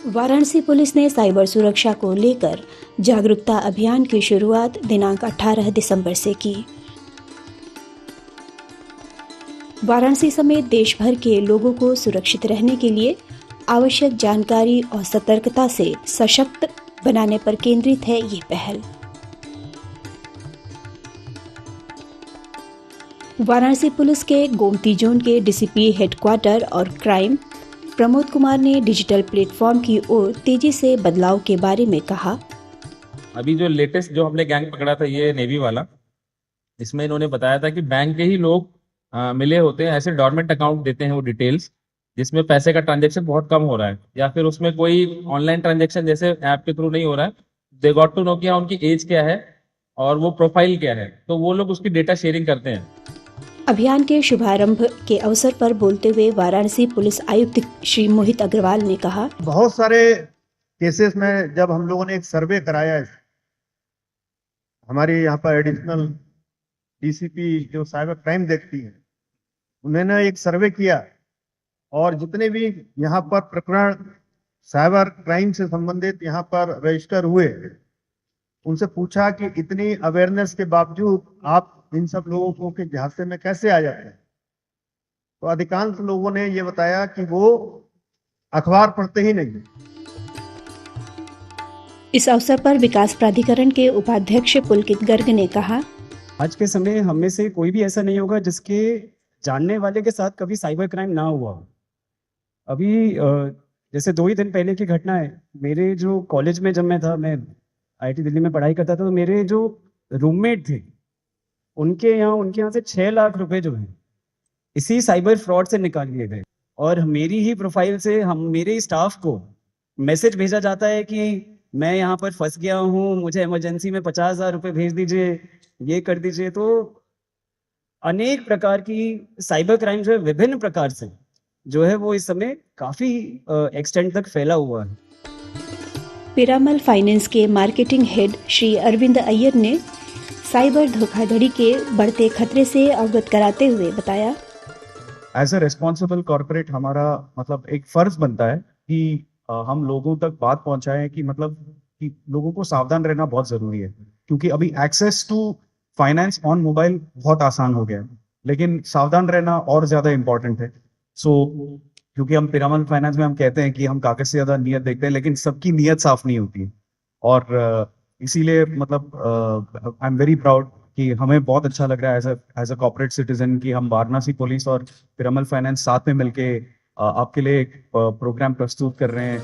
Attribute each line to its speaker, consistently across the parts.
Speaker 1: Varanasi police ने cyber सुरक्षा को लेकर जागरूकता अभियान की शुरुआत दिनांक 18 दिसंबर से की। वाराणसी समेत देश भर के लोगों को सुरक्षित रहने के लिए आवश्यक जानकारी और सतर्कता से सशक्त बनाने पर केंद्रित है ये पहल। वाराणसी पुलिस के गोमती जोन के डीसीपी हेडक्वार्टर और क्राइम प्रमोद कुमार ने डिजिटल प्लेटफॉर्म की ओर तेजी से बदलाव के बारे में कहा।
Speaker 2: अभी जो लेटेस्ट जो हमने गैंग पकड़ा था ये नेवी वाला, इसमें इन्होंने बताया था कि बैंक के ही लोग मिले होते हैं, ऐसे डोरमेंट अकाउंट देते हैं वो डिटेल्स जिसमें पैसे का ट्रांजेक्शन बहुत कम हो रहा है या फिर उसमें कोई ऑनलाइन ट्रांजेक्शन जैसे ऐप के थ्रू नहीं हो रहा है। दे गॉट टू नो कि उनकी एज क्या है और वो प्रोफाइल क्या है, तो वो लोग उसकी डेटा शेयरिंग करते हैं।
Speaker 1: अभियान के शुभारंभ के अवसर पर बोलते हुए वाराणसी पुलिस आयुक्त श्री मोहित अग्रवाल ने कहा,
Speaker 3: बहुत सारे केसेस में जब हम लोगों ने एक सर्वे कराया है, हमारे यहाँ पर एडिशनल डीसीपी जो साइबर क्राइम देखती है उन्होंने एक सर्वे किया और जितने भी यहाँ पर प्रकरण साइबर क्राइम से संबंधित यहाँ पर रजिस्टर हुए उनसे पूछा कि इतनी अवेयरनेस के बावजूद आप इन सब लोगों को के झांसे में कैसे आ जाते हैं। तो अधिकांश लोगों ने ये बताया कि वो अखबार पढ़ते ही नहीं।
Speaker 1: इस अवसर पर विकास प्राधिकरण के उपाध्यक्ष पुलकित गर्ग ने कहा,
Speaker 4: आज के समय हम में से कोई भी ऐसा नहीं होगा जिसके जानने वाले के साथ कभी साइबर क्राइम ना हुआ। अभी जैसे 2 ही दिन पहले की घटना है, मेरे जो कॉलेज में जब मैं था, मैं आईआईटी दिल्ली में पढ़ाई करता था, तो मेरे जो रूममेट थे उनके यहाँ से 6 लाख रुपए जो है इसी साइबर फ्रॉड से निकाल लिए गए। और मेरी ही प्रोफाइल से मेरे ही स्टाफ को मैसेज भेजा जाता है कि मैं यहाँ पर फंस गया हूँ, मुझे इमरजेंसी में 50,000 रुपए भेज दीजिए, ये कर दीजिए। तो अनेक प्रकार की साइबर क्राइम जो है विभिन्न प्रकार से जो है वो इस समय काफी एक्सटेंड तक फैला हुआ है।
Speaker 1: पिरामल फाइनेंस के मार्केटिंग हेड श्री अरविंद अय्यर ने साइबर धोखाधड़ी के बढ़ते खतरे से अवगत कराते हुए बताया,
Speaker 5: एज अ रिस्पॉन्सिबल कॉर्पोरेट हमारा मतलब एक फर्ज बनता है कि हम लोगों तक बात पहुंचाएं कि मतलब कि लोगों को सावधान रहना बहुत जरूरी है, क्योंकि अभी access to finance on mobile बहुत आसान हो गया है, लेकिन सावधान रहना और ज्यादा इंपॉर्टेंट है। क्योंकि हम पिरामल फाइनेंस में हम कहते हैं कि हम कागज से ज्यादा नीयत देखते हैं, लेकिन सबकी नीयत साफ नहीं होती है। और इसीलिए मतलब आई एम वेरी प्राउड कि हमें बहुत अच्छा लग रहा है एज अ कॉर्पोरेट सिटीजन कि हम वाराणसी पुलिस और पिरामल फाइनेंस साथ में मिलके आपके लिए एक प्रोग्राम प्रस्तुत कर रहे हैं।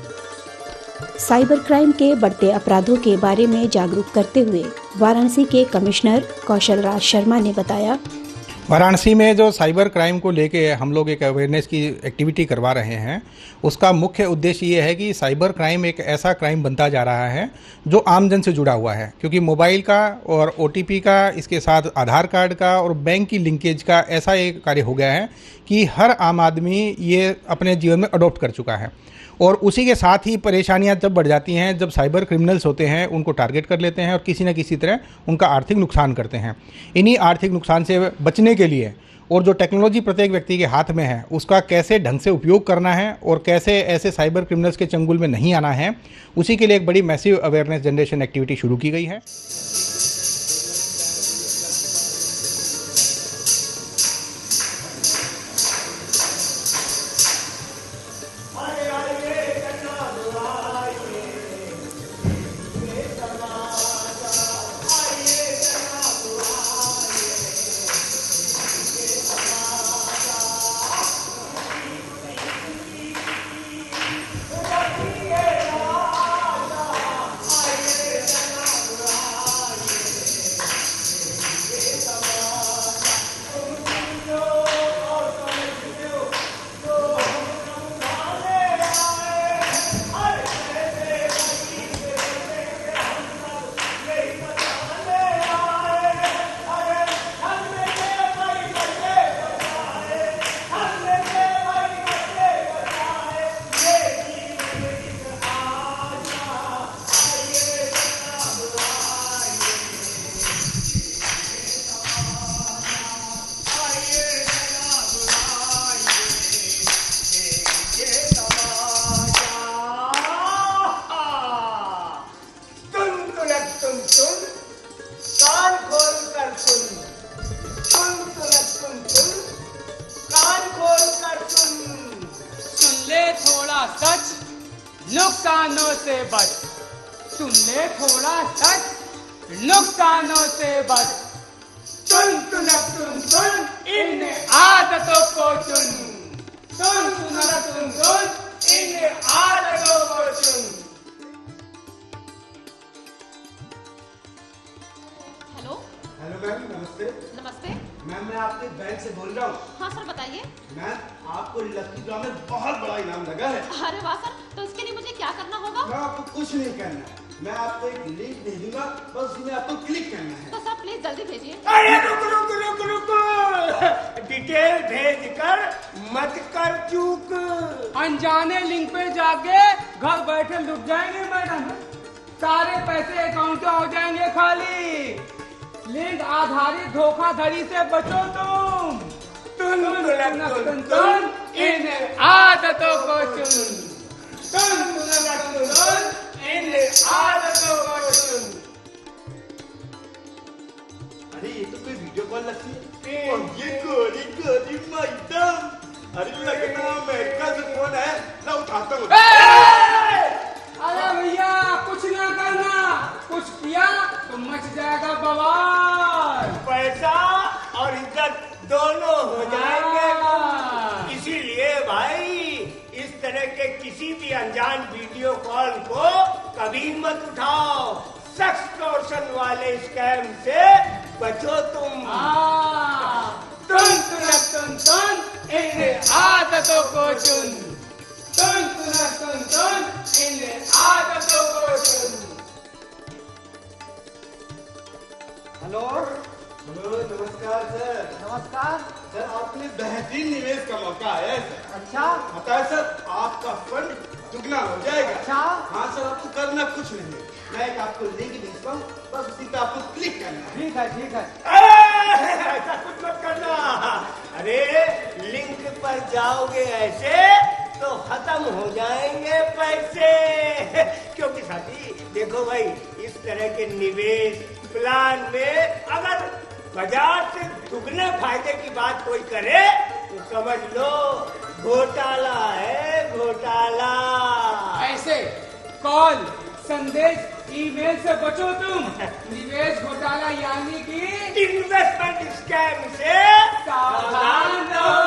Speaker 1: साइबर क्राइम के बढ़ते अपराधों के बारे में जागरूक करते हुए वाराणसी के कमिश्नर कौशल राज शर्मा ने बताया,
Speaker 6: वाराणसी में जो साइबर क्राइम को लेके हम लोग एक अवेयरनेस की एक्टिविटी करवा रहे हैं, उसका मुख्य उद्देश्य ये है कि साइबर क्राइम एक ऐसा क्राइम बनता जा रहा है जो आमजन से जुड़ा हुआ है, क्योंकि मोबाइल का और ओटीपी का, इसके साथ आधार कार्ड का और बैंक की लिंकेज का ऐसा एक कार्य हो गया है कि हर आम आदमी ये अपने जीवन में अडॉप्ट कर चुका है। और उसी के साथ ही परेशानियां जब बढ़ जाती हैं जब साइबर क्रिमिनल्स होते हैं उनको टारगेट कर लेते हैं और किसी न किसी तरह उनका आर्थिक नुकसान करते हैं। इन्हीं आर्थिक नुकसान से बचने के लिए और जो टेक्नोलॉजी प्रत्येक व्यक्ति के हाथ में है उसका कैसे ढंग से उपयोग करना है और कैसे ऐसे साइबर क्रिमिनल्स के चंगुल में नहीं आना है, उसी के लिए एक बड़ी मैसिव अवेयरनेस जनरेशन एक्टिविटी शुरू की गई है।
Speaker 7: से बच, तुमने थोड़ा सच नुकसानों से बच। चुन चुनक चुन चुन इन आदतों को चुन, चुन चुनक चुन चुन इन आदतों को चुन।
Speaker 8: हेलो
Speaker 9: हेलो मैम, नमस्ते।
Speaker 8: नमस्ते।
Speaker 9: मैम मैं आपके बैंक से बोल रहा हूँ।
Speaker 8: हाँ सर बताइए।
Speaker 9: मैम आपको लकी ड्रॉ में बहुत बड़ा इनाम लगा है।
Speaker 8: अरे वाह सर, तो इसके लिए मुझे क्या करना होगा?
Speaker 9: मैं आपको कुछ नहीं करना है, मैं आपको एक लिंक भेजूंगा, बस उसमें आपको क्लिक करना है।
Speaker 8: तो सर प्लीज जल्दी भेजिए।
Speaker 7: अरे रुक रुक रुक रुक, डिटेल भेज कर मत कर चूक। अनजाने लिंक पे जाके घर बैठे लुट जाएंगे मैडम, सारे पैसे अकाउंट में हो जाएंगे खाली। लिंक आधारित धोखाधड़ी से बचो तुम। तुम इन आदतों को चुन, तुम इन आदतों को चुन।
Speaker 9: अरे ये तो कोई वीडियो कॉल लगती है, और ये गोरी गोरी मैडम, अरे लगना अमेरिका से फोन है, ना उठाता हूँ।
Speaker 7: अरे भैया कुछ ना करना, कुछ किया तो मच जाएगा बवाल। पैसा और इज्जत दोनों हो जाएंगे। इसीलिए भाई इस तरह के किसी भी अनजान वीडियो कॉल को कभी मत उठाओ। सक्सटोर्शन वाले स्कैम से बचो तुम। तुम इन आदतों को चुन, तुम इन आदतों को चुन।
Speaker 9: हेलो हेलो, नमस्कार सर।
Speaker 7: नमस्कार
Speaker 9: सर आपने बेहतरीन निवेश का मौका है सर।
Speaker 7: अच्छा
Speaker 9: पता है सर, आपका फंड दुगना हो जाएगा।
Speaker 7: अच्छा
Speaker 9: हाँ सर, आपको करना कुछ नहीं है, मैं एक आपको लिंक भेजता हूँ, बस उसी पे आपको क्लिक करना है।
Speaker 7: ठीक है ठीक है। ऐसा कुछ मत करना। अरे लिंक पर जाओगे ऐसे तो खत्म हो जाएंगे पैसे। क्योंकि साथी देखो भाई, इस तरह के निवेश प्लान में अगर बाजार से दुगने फायदे की बात कोई करे तो समझ लो घोटाला है, घोटाला। ऐसे कॉल, संदेश, ईमेल से बचो तुम। निवेश घोटाला यानी कि इन्वेस्टमेंट स्कैम से सावधान रहो।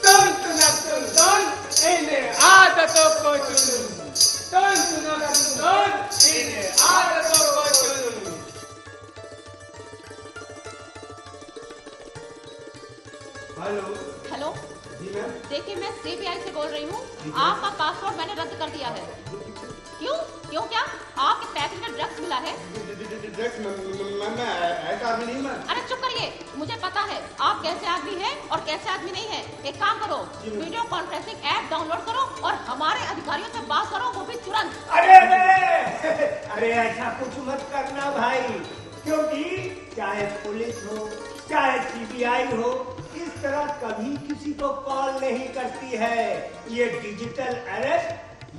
Speaker 7: तुम इन आदतों को चुन, तुम इन आदतों को चुन।
Speaker 9: हेलो
Speaker 8: हेलो
Speaker 9: जी मैम।
Speaker 8: देखिए मैं सीबीआई से बोल रही हूँ। आपका पासपोर्ट मैंने रद्द कर दिया है। क्यों क्यों क्या आपके पैकेट में ड्रग्स मिला है?
Speaker 9: ड्रग्स मैम, मैं ऐसा आदमी नहीं मैम।
Speaker 8: अरे चुप करिए, मुझे पता है आप कैसे आदमी हैं और कैसे आदमी नहीं है। एक काम करो, वीडियो कॉन्फ्रेंसिंग ऐप डाउनलोड करो और हमारे अधिकारियों से बात करो, वो भी तुरंत।
Speaker 7: अरे ऐसा कुछ मत करना भाई, क्योंकि चाहे पुलिस हो चाहे सीबीआई हो, इस तरह कभी किसी को कॉल नहीं करती है। ये डिजिटल अरेस्ट,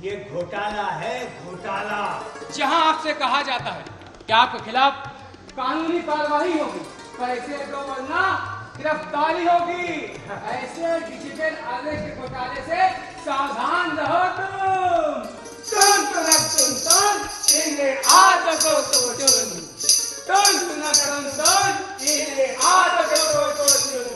Speaker 7: ये घोटाला है, घोटाला। जहां आपसे कहा जाता है कि आपके खिलाफ कानूनी कार्रवाई होगी, पैसे दो वरना गिरफ्तारी होगी। ऐसे डिजिटल अरेस्ट घोटाले से सावधान रहो तुम। इन आदतों को चुन, इन आदतों को चुन।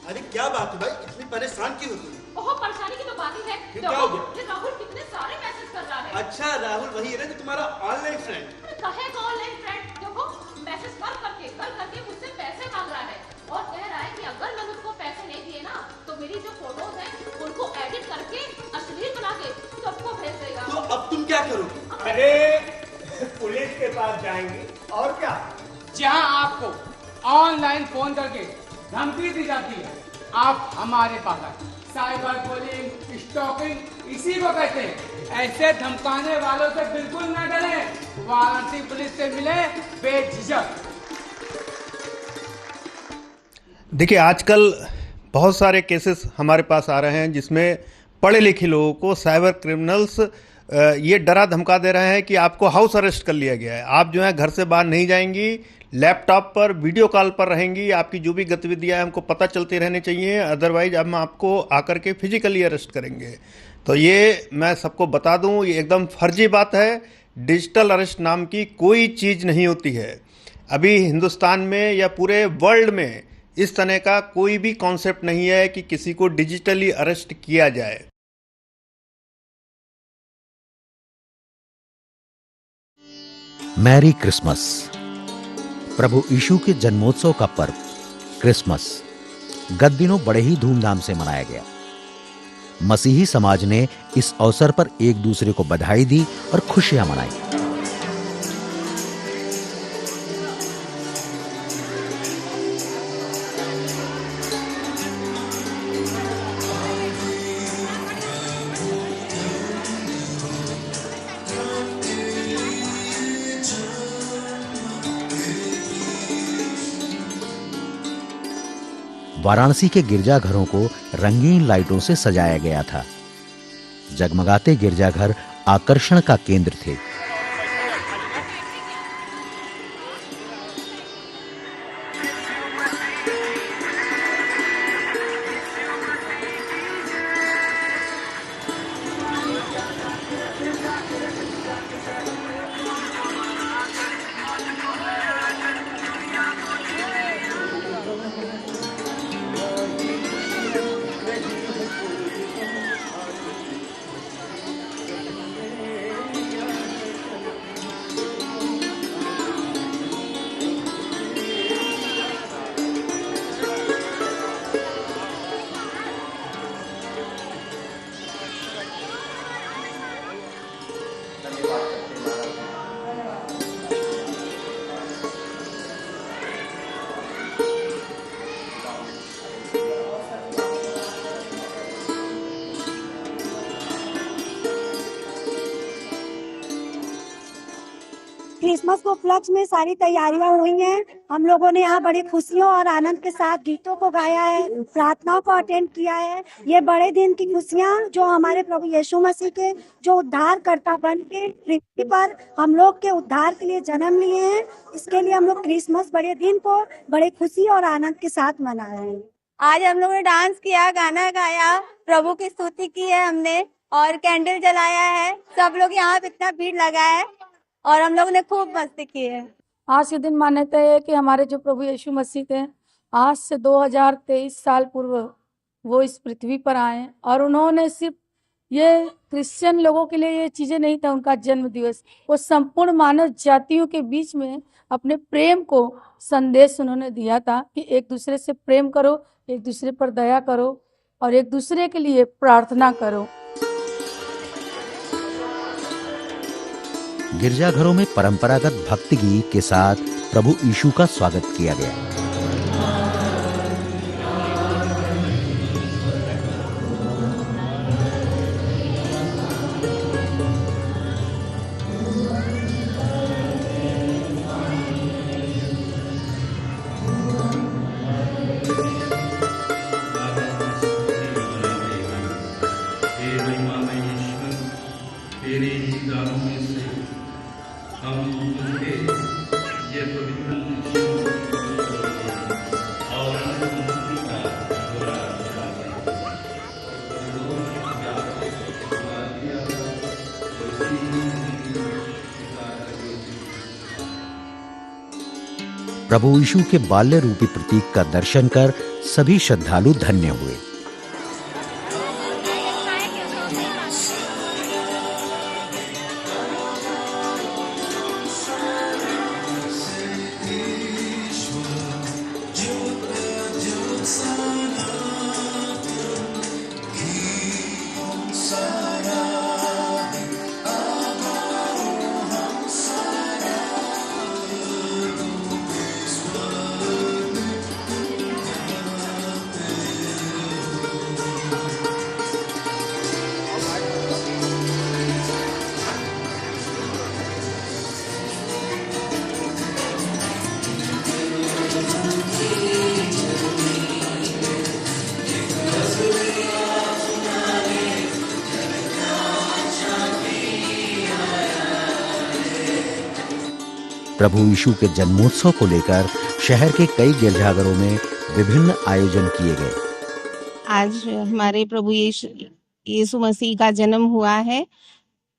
Speaker 9: अरे क्या बात है भाई, इतनी परेशान क्यों हो तुम?
Speaker 8: बहुत परेशानी की तो बात ही है।
Speaker 9: क्या हो गया?
Speaker 8: ये राहुल कितने सारे मैसेज कर रहा है।
Speaker 9: अच्छा राहुल वही है ना जो तुम्हारा ऑनलाइन फ्रेंड?
Speaker 8: कहेगा ऑनलाइन फ्रेंड, देखो मैसेज कर करके मुझसे पैसे मांग रहा है और कह रहा है कि अगर मैंने उसको पैसे नहीं दिए ना तो मेरी जो फोटोज हैं उनको एडिट करके अश्लील बना के सबको भेज देगा।
Speaker 9: तो अब तुम क्या करोगे?
Speaker 7: अरे पुलिस के पास जाएंगे और क्या, जहां आपको ऑनलाइन फोन करके धमकी दी जाती है, आप हमारे पास आए। साइबर बुलिंग, स्टॉकिंग इसी को कहते हैं। ऐसे धमकाने वालों से बिल्कुल न डरें। वाराणसी पुलिस से मिले बेझिझक।
Speaker 10: देखिए आजकल बहुत सारे केसेस हमारे पास आ रहे हैं जिसमें पढ़े लिखे लोगों को साइबर क्रिमिनल्स ये डरा धमका दे रहे हैं कि आपको हाउस अरेस्ट कर लिया गया है, आप जो है घर से बाहर नहीं जाएंगी, लैपटॉप पर वीडियो कॉल पर रहेंगी, आपकी जो भी गतिविधियां हैं हमको पता चलती रहनी चाहिए, अदरवाइज हम आपको आकर के फिजिकली अरेस्ट करेंगे। तो ये मैं सबको बता दूं, ये एकदम फर्जी बात है। डिजिटल अरेस्ट नाम की कोई चीज़ नहीं होती है। अभी हिंदुस्तान में या पूरे वर्ल्ड में इस तरह का कोई भी कॉन्सेप्ट नहीं है कि किसी को डिजिटली अरेस्ट किया जाए।
Speaker 11: Merry Christmas. प्रभु यीशु के जन्मोत्सव का पर्व क्रिसमस गत दिनों बड़े ही धूमधाम से मनाया गया। मसीही समाज ने इस अवसर पर एक दूसरे को बधाई दी और खुशियां मनाई। वाराणसी के गिरजाघरों को रंगीन लाइटों से सजाया गया था। जगमगाते गिरजाघर आकर्षण का केंद्र थे।
Speaker 12: क्रिसमस के उपलक्ष्य में सारी तैयारियां हुई हैं। हम लोगों ने यहाँ बड़ी खुशियों और आनंद के साथ गीतों को गाया है, प्रार्थनाओं को अटेंड किया है। ये बड़े दिन की खुशियाँ जो हमारे प्रभु यीशु मसीह के जो उद्धारकर्ता बन के पृथ्वी पर हम लोग के उद्धार के लिए जन्म लिए हैं, इसके लिए हम लोग क्रिसमस बड़े दिन को बड़े खुशी और आनंद के साथ मना रहे हैं।
Speaker 13: आज हम लोगों ने डांस किया, गाना गाया, प्रभु की स्तुति की है हमने और कैंडल जलाया है। सब लोग यहाँ पे इतना भीड़ लगा है और हम लोगों ने खूब मस्ती की है।
Speaker 14: आज के दिन मान्यता है कि हमारे जो प्रभु यीशु मसीह थे, आज से 2023 साल पूर्व वो इस पृथ्वी पर आए और उन्होंने सिर्फ ये क्रिश्चियन लोगों के लिए ये चीजें नहीं था उनका जन्म दिवस, वो संपूर्ण मानव जातियों के बीच में अपने प्रेम को संदेश उन्होंने दिया था कि एक दूसरे से प्रेम करो, एक दूसरे पर दया करो और एक दूसरे के लिए प्रार्थना करो।
Speaker 11: गिरजाघरों में परंपरागत भक्ति गीत के साथ प्रभु यीशु का स्वागत किया गया। प्रभु यीशु के बाल्य रूपी प्रतीक का दर्शन कर सभी श्रद्धालु धन्य हुए। प्रभु यीशु के जन्मोत्सव को लेकर शहर के कई गिरजाघरों में विभिन्न आयोजन किए गए।
Speaker 15: आज हमारे प्रभु यीशु मसीह का जन्म हुआ है।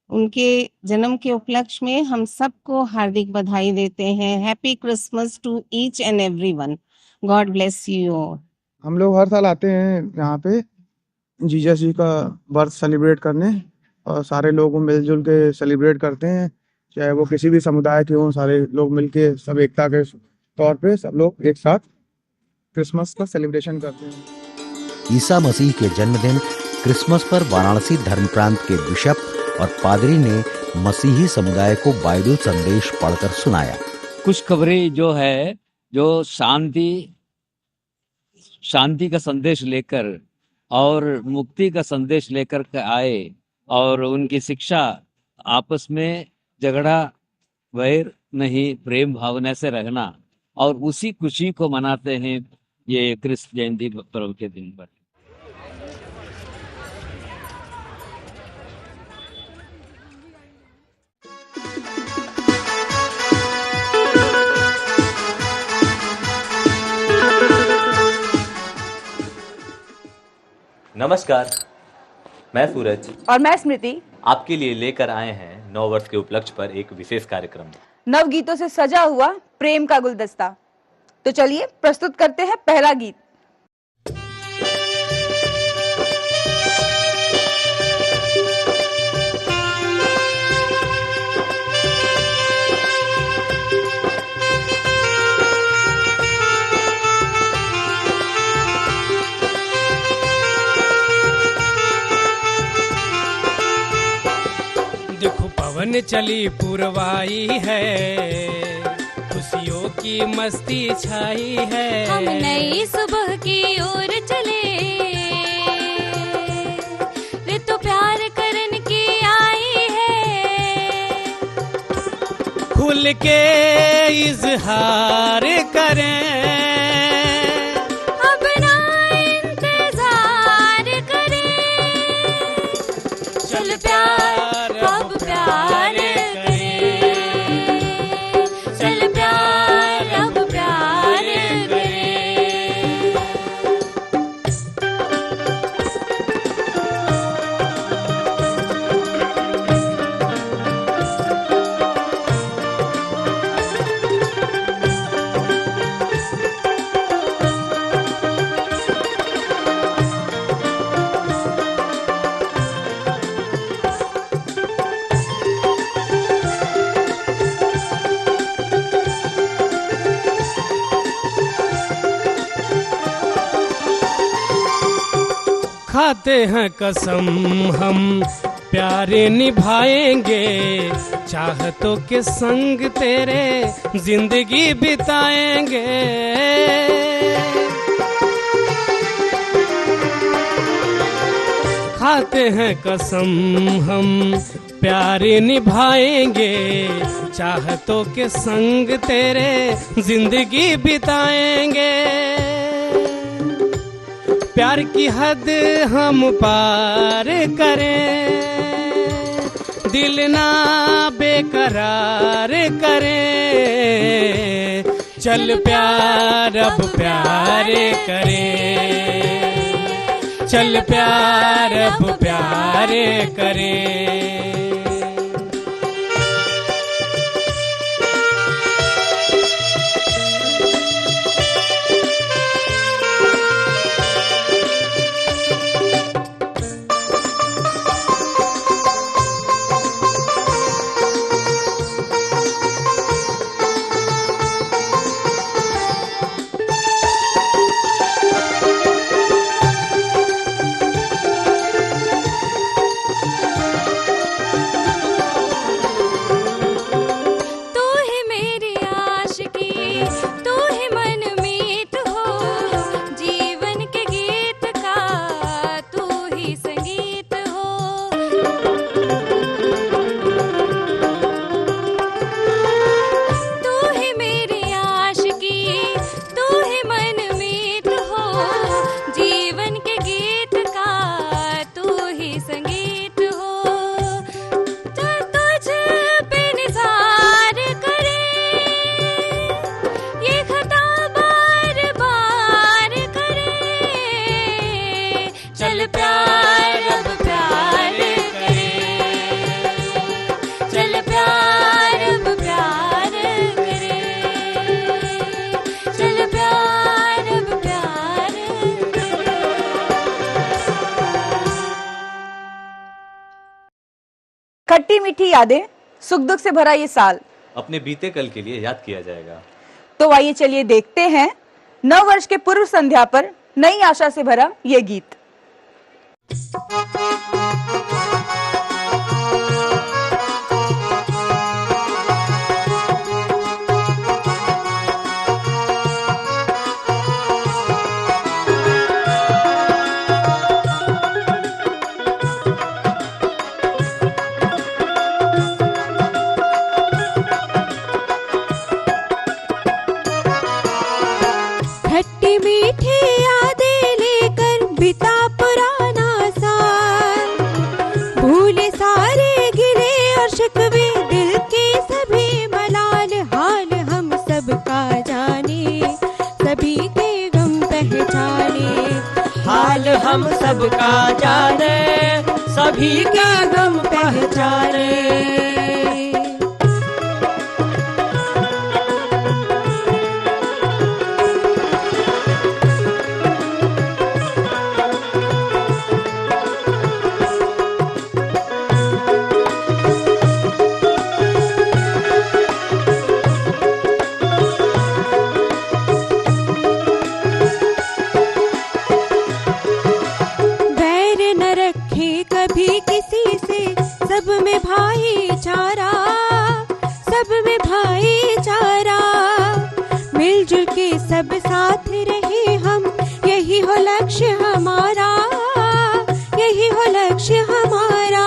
Speaker 15: उनके जन्म के उपलक्ष्य में हम सबको हार्दिक बधाई देते हैं। Happy Christmas to each and everyone. God bless you all.
Speaker 16: हम लोग हर साल आते हैं यहाँ पे जीसस जी का बर्थ सेलिब्रेट करने, और सारे लोग मिलजुल के सेलिब्रेट करते हैं, चाहे वो किसी भी समुदाय के हों। सारे लोग मिलके सब एकता के तौर पे सब लोग एक साथ क्रिसमस का सेलिब्रेशन करते हैं।
Speaker 11: ईसा मसीह के जन्मदिन क्रिसमस पर वाराणसी धर्म प्रांत के बिशप और पादरी ने मसीही समुदाय को बाइबल संदेश पढ़कर सुनाया।
Speaker 17: कुछ खबरें जो है, जो शांति का संदेश लेकर और मुक्ति का संदेश लेकर आए, और उनकी शिक्षा आपस में झगड़ा वैर नहीं, प्रेम भावना से रहना, और उसी खुशी को मनाते हैं ये क्रिस्त जयंती पर्व के दिन पर।
Speaker 18: नमस्कार, मैं सूरज
Speaker 19: और मैं स्मृति
Speaker 18: आपके लिए लेकर आए हैं नव वर्ष के उपलक्ष्य पर एक विशेष कार्यक्रम।
Speaker 19: नव गीतों से सजा हुआ प्रेम का गुलदस्ता। तो चलिए प्रस्तुत करते हैं पहला गीत।
Speaker 20: देखो पवन चली पुरवाई है, खुशियों की मस्ती छाई है।
Speaker 21: हम नई सुबह की ओर चले, वे तो प्यार करन की आई है।
Speaker 20: खुल के इजहार करें,
Speaker 21: अपना इंतजार करें। चल प्यार अब प्यार करें, चल प्यार अब प्यार करें।
Speaker 20: खाते हैं कसम हम प्यारे निभाएंगे, चाहतों के संग तेरे जिंदगी बिताएंगे। खाते हैं कसम हम प्यारे निभाएंगे, चाहतों के संग तेरे जिंदगी बिताएंगे। प्यार की हद हम पार करें, दिल ना बेकरार करें। चल प्यार अब प्यार करें, चल प्यार अब प्यार करें।
Speaker 19: मीठी यादें, सुख दुख से भरा ये साल
Speaker 18: अपने बीते कल के लिए याद किया जाएगा।
Speaker 19: तो आइए चलिए देखते हैं नव वर्ष के पूर्व संध्या पर नई आशा से भरा ये गीत।
Speaker 21: खट्टी मीठी यादें लेकर बिता पुराना साल, भूले सारे गिले और शिकवे दिल के सभी मलाल, हाल हम सबका जाने सभी के गम पहचाने,
Speaker 20: हाल हम सबका जाने सभी का गम पहचाने।
Speaker 21: बैर न रखे कभी किसी से, सब में भाईचारा, सब में भाईचारा, मिलजुल के सब साथ रहे हम, यही हो लक्ष्य हमारा, यही हो लक्ष्य हमारा।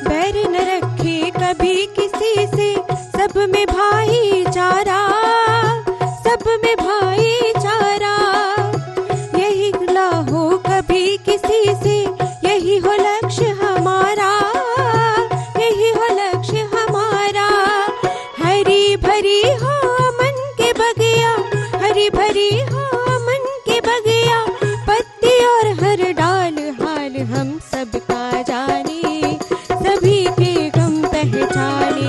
Speaker 21: बैर न रखे कभी किसी से, सब में भाईचारा, सब में भाईचारा, यही गिला हो कभी किसी से, यही हो लक्ष्य हमारा, यही हो लक्ष्य हमारा। हरी भरी हो मन के बगिया, हरी भरी हो मन के बगिया, पत्ती और हर डाल, हाल हम सबका जाने सभी के गम पहचाने,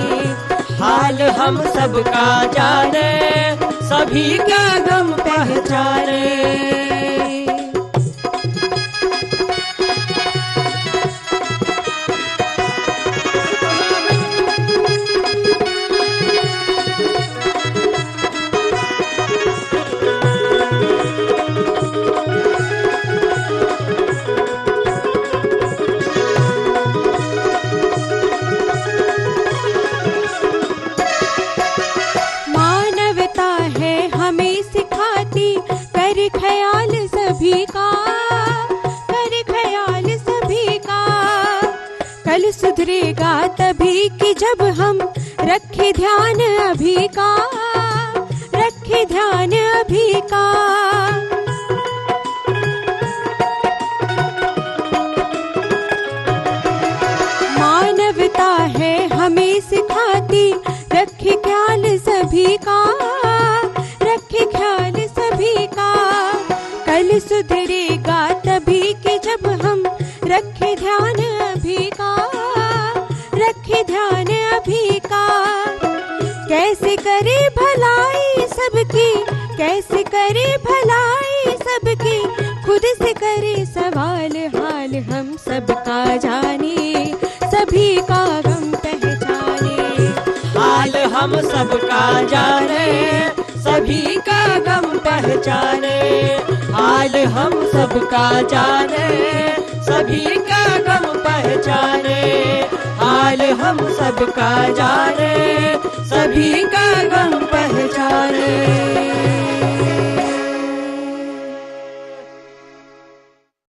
Speaker 20: हाल हम सबका जाने सभी का गम पहचाने।
Speaker 21: मानवता है हमें सिखाती, कर ख्याल सभी का, कर ख्याल सभी का, कल सुधरेगा तभी कि जब हम रखे ध्यान अभी का, रखे ध्यान अभी का। मानवता है हमें सिखाती, रखे ख्याल सभी का, रखे ख्याल सभी का, कल सुधरेगा तभी कि जब हम रखे ध्यान अभी का, रखे ध्यान अभी का। कैसे करे भलाई सबकी, कैसे करे भलाई सबकी, खुद से करे सवाल, हाल हम सबका जाने सभी का गम पहचाने,
Speaker 20: हाल हम सबका जाने सभी का गम पहचाने, हाल हम सबका जाने सभी का गम पहचाने, हाल हम सबका जाने सभी का गम पहचाने।